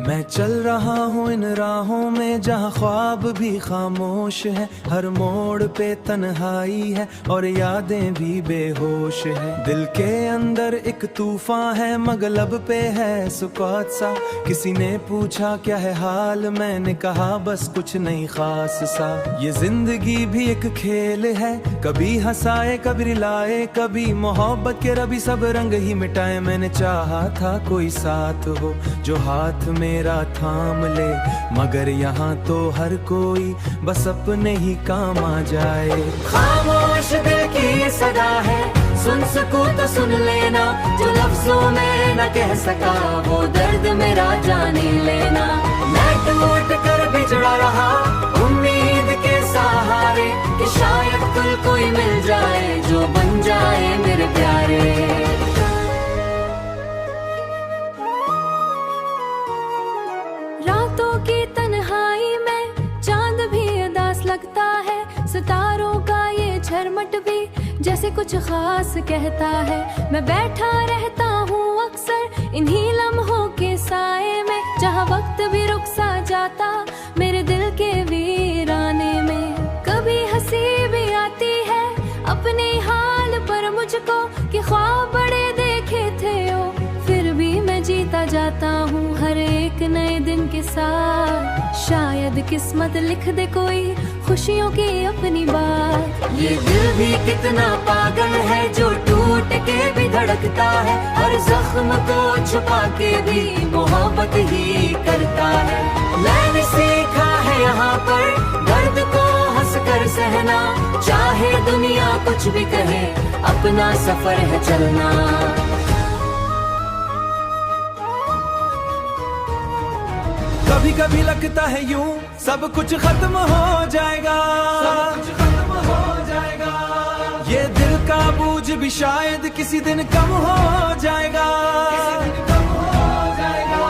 मैं चल रहा हूँ इन राहों में जहाँ ख्वाब भी खामोश है, हर मोड़ पे तन्हाई है और यादें भी बेहोश है। दिल के अंदर एक तूफान है, मगलब पे है सुकूत सा। किसी ने पूछा क्या है हाल, मैंने कहा बस कुछ नहीं खास सा। ये जिंदगी भी एक खेल है, कभी हंसाए कभी रिलाए, कभी मोहब्बत के रबी सब रंग ही मिटाए। मैंने चाहा था कोई साथ हो जो हाथ मेरा थाम ले, मगर यहाँ तो हर कोई बस अपने ही काम आ जाए। खामोश दिल की सदा है, सुन सकूं तो सुन लेना, जो लफ्जों में न कह सका वो दर्द मेरा जान ही लेना। मैं टूट कर बिछड़ा रहा उम्मीद के सहारे, कि शायद कल कोई मिल जाए जो बन जाए मेरे प्यारे। रातों की तन्हाई में चांद भी उदास लगता है, सितारों का ये झरमट भी जैसे कुछ खास कहता है। मैं बैठा रहता हूँ अक्सर इन्हीं लम्हों के साए में, जहाँ वक्त भी रुक सा जाता मेरे दिल के वीराने में। कभी हंसी भी आती है अपने हाल पर मुझको, कि ख्वाब बड़े देखे थे ओ, फिर भी मैं जीता जाता हूँ हर एक नए दिन के साथ। शायद किस्मत लिख दे कोई खुशियों की अपनी बात। ये दिल भी कितना पागल है जो टूट के भी धड़कता है, और जख्म को छुपा के भी मोहब्बत ही करता है। मैंने सीखा है यहाँ पर दर्द को हंस कर सहना, चाहे दुनिया कुछ भी कहे अपना सफर है चलना। कभी कभी लगता है यूं सब कुछ खत्म हो जाएगा, सब कुछ खत्म हो जाएगा। ये दिल का बोझ भी शायद किसी दिन कम हो जाएगा, किसी दिन कम हो जाएगा।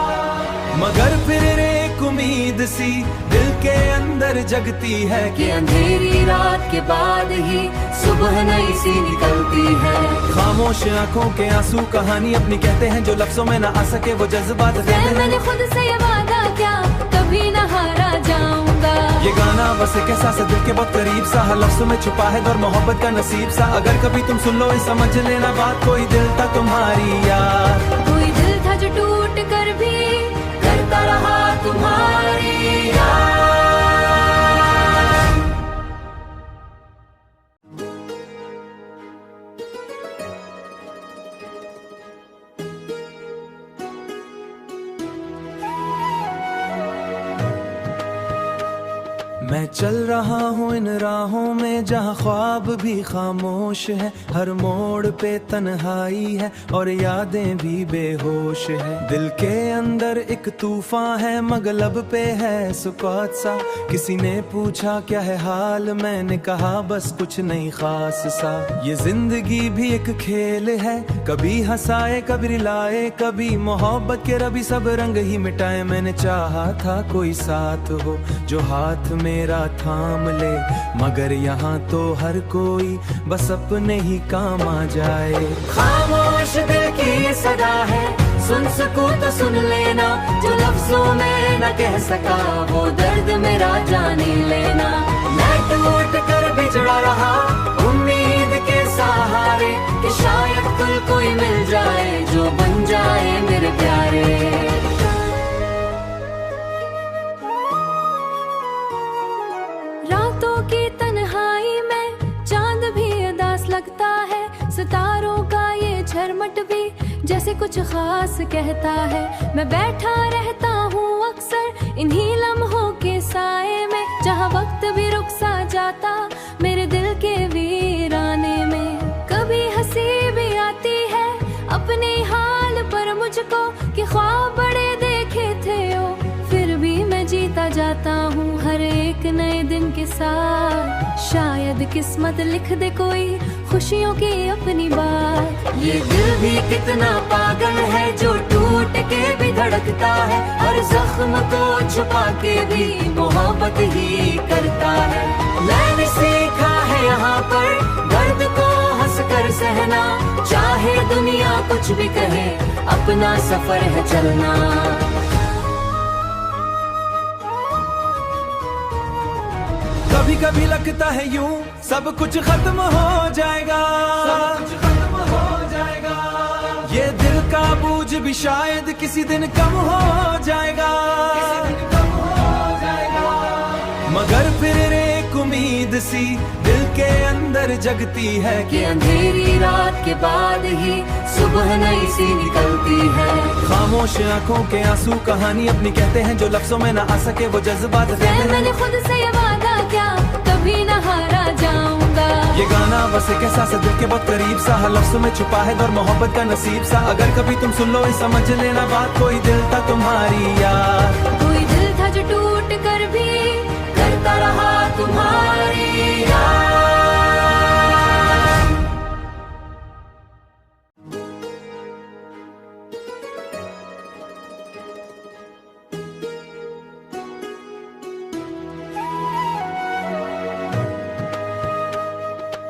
मगर फिर एक उम्मीद सी दिल के अंदर जगती है, कि अंधेरी रात के बाद ही सुबह नई सी निकलती है। खामोश आंखों के आंसू कहानी अपनी कहते हैं, जो लफ्जों में ना आ सके वो जज्बात कहते हैं। मैंने खुद से ये वादा क्या कभी न हारा जाऊंगा। ये गाना बस एक एहसास है दिल के बहुत करीब सा, हर लफ्ज़ों में छुपा है दौर मोहब्बत का नसीब सा। अगर कभी तुम सुन लो समझ लेना बात, कोई दिल था तुम्हारी याद, कोई दिल था जो टूट कर भी करता रहा तुम्हारी याद। मैं चल रहा हूँ इन राहों में जहाँ ख्वाब भी खामोश है, हर मोड़ पे तन्हाई है और यादें भी बेहोश है। दिल के अंदर एक तूफान है, मगलब पे है सुकूत सा। किसी ने पूछा क्या है हाल, मैंने कहा बस कुछ नहीं खास सा। ये जिंदगी भी एक खेल है, कभी हंसाए कभी रिलाए, कभी मोहब्बत के रबी सब रंग ही मिटाए। मैंने चाहा था कोई साथ हो जो हाथ मेरा थाम ले, मगर यहाँ तो हर कोई बस अपने ही काम आ जाए। खामोश दिल की सदा है, सुन सकूं तो सुन लेना, जो लफ्जों में न कह सका वो दर्द मेरा जान ही लेना। मैं टूट कर बिछड़ा रहा उम्मीद के सहारे, कि शायद कल कोई मिल जाए जो बन जाए मेरे प्यारे। रातों की तन्हाई में चांद भी उदास लगता है, सितारों का ये झरमट भी जैसे कुछ खास कहता है। मैं बैठा रहता हूँ अक्सर इन्हीं लम्हों के साए में, जहाँ वक्त भी रुक सा जाता मेरे दिल के वीराने में। कभी हंसी भी आती है अपने हाल पर मुझको, कि ख्वाब बड़े देखे थे ओ, फिर भी मैं जीता जाता हूँ हर एक नए दिन के साथ। शायद किस्मत लिख दे कोई खुशियों की अपनी बात। ये दिल भी कितना पागल है जो टूट के भी धड़कता है, और जख्म को छुपा के भी मोहब्बत ही करता है। मैंने सीखा है यहाँ पर दर्द को हंस कर सहना, चाहे दुनिया कुछ भी कहे अपना सफर है चलना। कभी कभी लगता है यूं सब कुछ खत्म हो जाएगा, ये दिल का बोझ भी शायद किसी दिन कम हो जाएगा, मगर फिर एक उम्मीद सी दिल के अंदर जगती है कि अंधेरी रात के बाद ही सुबह नई सी निकलती है। खामोश आंखों के आंसू कहानी अपनी कहते हैं, जो लफ्जों में ना आ सके वो जज्बात कहते हैं। मैंने खुद से ये वादा क्या कभी न हारा जाऊंगा। ये गाना बस एक एहसास है दिल के बहुत करीब सा, हर लफ्जों में छुपा है और मोहब्बत का नसीब सा। अगर कभी तुम सुन लो समझ लेना बात, कोई दिल था तुम्हारी यार, कोई दिल था जो टूट कर भी करता रहा तुम्हारी याद।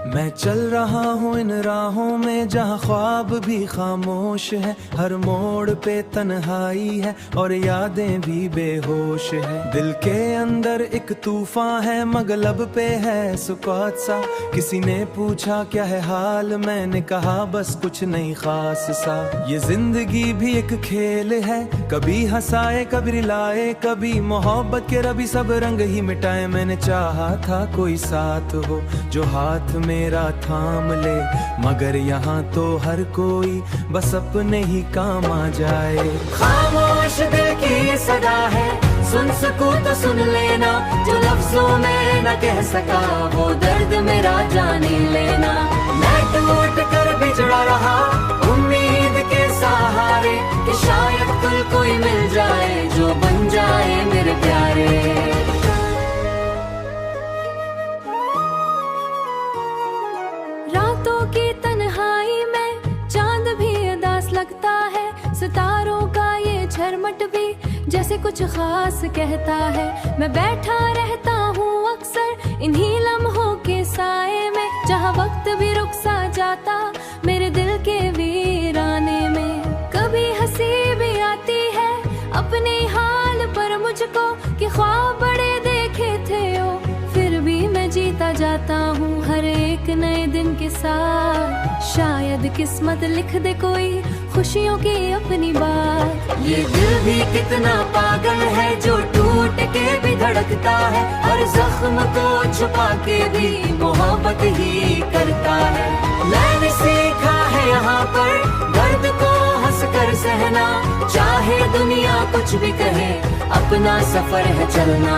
मैं चल रहा हूँ इन राहों में जहाँ ख्वाब भी खामोश है, हर मोड़ पे तन्हाई है और यादें भी बेहोश है। दिल के अंदर एक तूफान है मगर लब पे है सुकूत सा, किसी ने पूछा क्या है हाल, मैंने कहा बस कुछ नहीं खास सा। ये जिंदगी भी एक खेल है, कभी हंसाए कभी रिलाए, कभी मोहब्बत के रबी सब रंग ही मिटाए। मैंने चाहा था कोई साथ हो जो हाथ मेरा थाम ले, मगर यहाँ तो हर कोई बस अपने ही काम आ जाए। खामोश दिल की सदा है, सुन सकूं तो सुन लेना, जो लफ्जों में न कह सका वो दर्द मेरा जान लेना। मैं टूट कर बिछड़ा रहा उम्मीद के सहारे, कि शायद कल कोई मिल जाए जो बन जाए मेरे प्यारे। रातों की तन्हाई में चांद भी उदास लगता है, सितारों का ये झरमट भी जैसे कुछ खास कहता है। मैं बैठा रहता हूँ अक्सर इन्हीं लम्हों के साए में, जहाँ वक्त भी रुक सा जाता मेरे दिल के वीराने में। कभी हंसी भी आती है अपने हाल पर मुझको, कि ख्वाब बड़े देखे थे ओ, फिर भी मैं जीता जाता हूँ हर एक नए दिन के साथ। शायद किस्मत लिख दे कोई खुशियों की अपनी बात। ये दिल भी कितना पागल है जो टूट के भी धड़कता है, और जख्म को छुपा के भी मोहब्बत ही करता है। मैंने सीखा है यहाँ पर दर्द को हंस कर सहना, चाहे दुनिया कुछ भी कहे अपना सफर है चलना।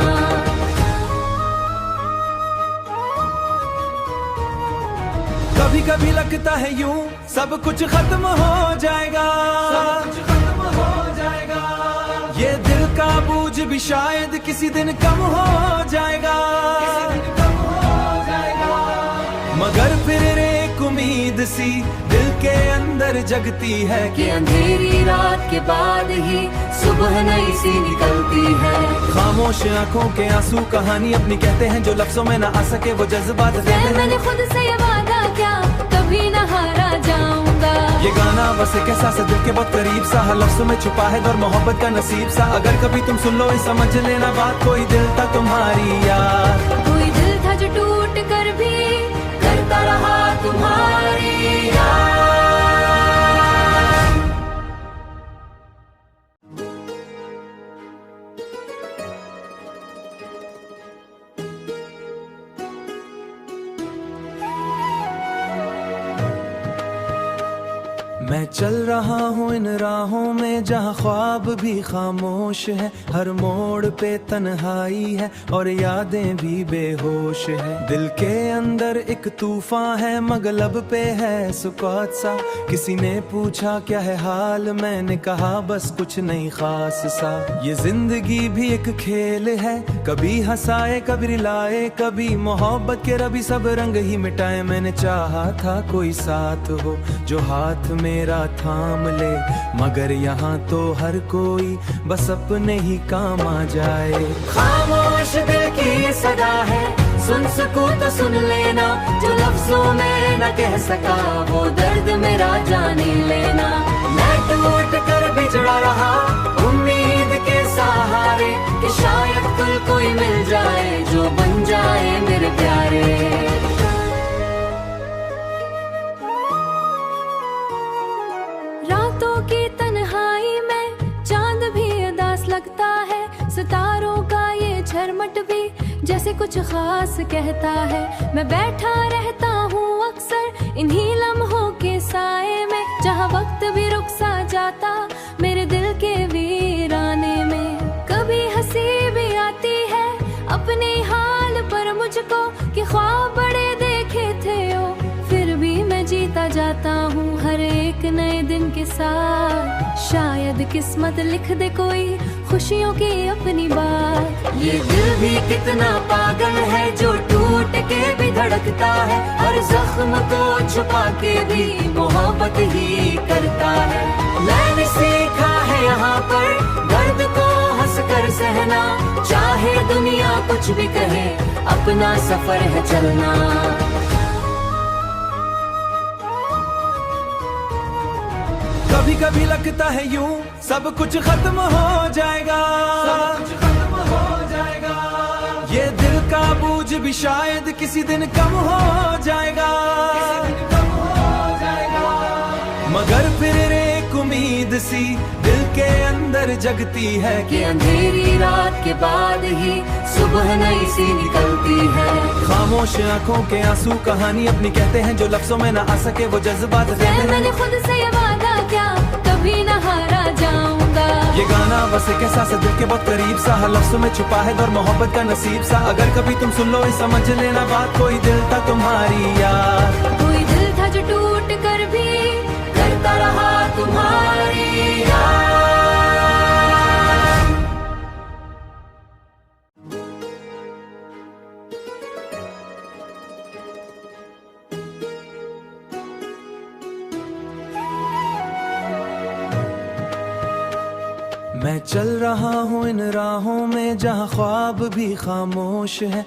कभी कभी लगता है यूं सब कुछ खत्म हो जाएगा, ये दिल का बोझ भी शायद किसी दिन कम हो जाएगा, मगर फिर एक उम्मीद सी दिल के अंदर जगती है कि अंधेरी रात के बाद ही सुबह नई सी निकलती है। खामोश आंखों के आंसू कहानी अपनी कहते हैं, जो लफ्जों में ना आ सके वो जज्बात कहते हैं। मैंने खुद से ये वादा क्या कभी न हारा जाऊंगा। ये गाना बस एक एहसास है दिल के बहुत करीब सा, हर लफ्जों में छुपा है और मोहब्बत का नसीब सा। अगर कभी तुम सुन लो समझ लेना बात, कोई दिल था तुम्हारी यार, कोई दिल था जो टूट कर भी करता रहा तुम्हारी याद। मैं चल रहा हूँ इन राहों में जहाँ ख्वाब भी खामोश है, हर मोड़ पे तन्हाई है और यादें भी बेहोश है। दिल के अंदर एक तूफान है मगर लब पे है सुकूत सा, किसी ने पूछा क्या है हाल, मैंने कहा बस कुछ नहीं खास सा। ये जिंदगी भी एक खेल है, कभी हंसाए कभी रिलाए, कभी मोहब्बत के रबी सब रंग ही मिटाए। मैंने चाहा था कोई साथ हो जो हाथ मेरा थाम ले, मगर यहाँ तो हर कोई बस अपने ही काम आ जाए। खामोश दिल की सदा है, सुन सकूं तो सुन लेना, जो लफ्जों में न कह सका वो दर्द मेरा जान लेना। मैं टूट कर बिछड़ा रहा उम्मीद के सहारे, कि शायद कल कोई मिल जाए जो बन जाए मेरे जैसे कुछ खास कहता है। मैं बैठा रहता हूँ अक्सर इन्हीं लम्हों के साए में, जहाँ वक्त भी रुक सा जाता मेरे दिल के वीराने में। कभी हंसी भी आती है अपने हाल पर मुझको कि ख्वाब बड़े देखे थे ओ, फिर भी मैं जीता जाता हूँ हर एक नए दिन के साथ। शायद किस्मत लिख दे कोई खुशियों की अपनी बात। ये दिल भी कितना पागल है जो टूट के भी धड़कता है, हर जख्म को छुपा के भी मोहब्बत ही करता है। मैंने सीखा है यहाँ पर दर्द को हंस कर सहना, चाहे दुनिया कुछ भी कहे अपना सफर है चलना। कभी कभी लगता है यूं सब कुछ खत्म हो जाएगा, सब कुछ खत्म हो जाएगा। ये दिल का बोझ भी शायद किसी दिन कम हो जाएगा, किसी दिन कम हो जाएगा। मगर फिर एक उम्मीद सी दिल के अंदर जगती है कि अंधेरी रात के बाद ही सुबह नई सी निकलती है। खामोश आंखों के आंसू कहानी अपनी कहते हैं, जो लफ्जों में ना आ सके वो जज्बात देते हैं। मैंने खुद से ये वादा क्या कभी न हारा जाऊंगा। ये गाना बस एक एहसास है दिल के बहुत करीब सा, हर लफ्ज़ों में छुपा है दौर मोहब्बत का नसीब सा। अगर कभी तुम सुन लो समझ लेना बात, कोई दिल था तुम्हारी याद, कोई दिल था जो टूट कर भी करता रहा तुम्हारी याद। मैं चल रहा हूँ इन राहों में जहाँ ख्वाब भी खामोश है।